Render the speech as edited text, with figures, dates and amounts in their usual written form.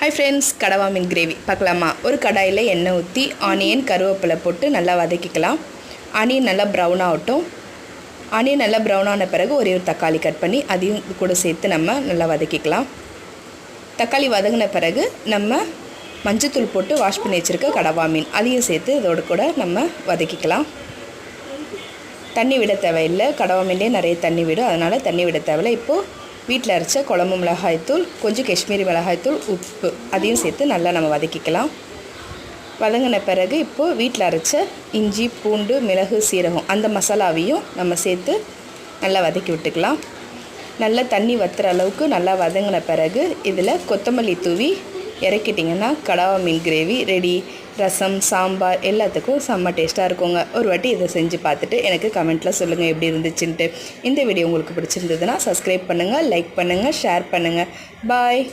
Hi friends கடவா மீன் gravy பார்க்கலாமா। ஒரு கடாயில் எண்ணெய் ஊற்றி ஆனியன் கருவேப்பிலை போட்டு நல்லா வதக்கிக்கலாம்। ஆனியன் நல்லா ப்ரௌன் ஆகட்டும்। ஆனியன் நல்லா ப்ரௌன் ஆன பிறகு ஒரு தக்காளி கட் பண்ணி அதையும் கூட சேர்த்து நம்ம நல்லா வதக்கிக்கலாம்। தக்காளி வதங்கின பிறகு நம்ம மஞ்சத்தூள் போட்டு வாஷ் பண்ணி வச்சுருக்க கடவா மீன் அதையும் சேர்த்து இதோடு கூட நம்ம வதக்கிக்கலாம்। தண்ணி விட தேவையில்லை, கடவா மீன்லேயே நிறைய தண்ணி விடும், அதனால் தண்ணி விட தேவையில்லை। இப்போது வீட்டில் அரைச்ச குழம்பு மிளகாய்த்தூள், கொஞ்சம் காஷ்மீரி மிளகாய்த்தூள், உப்பு அதையும் சேர்த்து நல்லா நம்ம வதக்கிக்கலாம்। வதங்கின பிறகு இப்போது வீட்டில் அரைச்ச இஞ்சி பூண்டு மிளகு சீரகம் அந்த மசாலாவையும் நம்ம சேர்த்து நல்லா வதக்கி விட்டுக்கலாம்। நல்லா தண்ணி வற்றுற அளவுக்கு நல்லா வதங்கின பிறகு இதில் கொத்தமல்லி தூவி இறக்கிட்டிங்கன்னா கடவா மீன் கிரேவி ரெடி। ரசம் சாம்பார் எல்லாத்துக்கும் செம்ம டேஸ்ட்டாக இருக்குங்க। ஒரு வாட்டி இதை செஞ்சு பார்த்துட்டு எனக்கு கமெண்ட்டில் சொல்லுங்கள் எப்படி இருந்துச்சுன்ட்டு। இந்த வீடியோ உங்களுக்கு பிடிச்சிருந்ததுன்னா சப்ஸ்கிரைப் பண்ணுங்கள், லைக் பண்ணுங்கள், ஷேர் பண்ணுங்கள்। பாய்।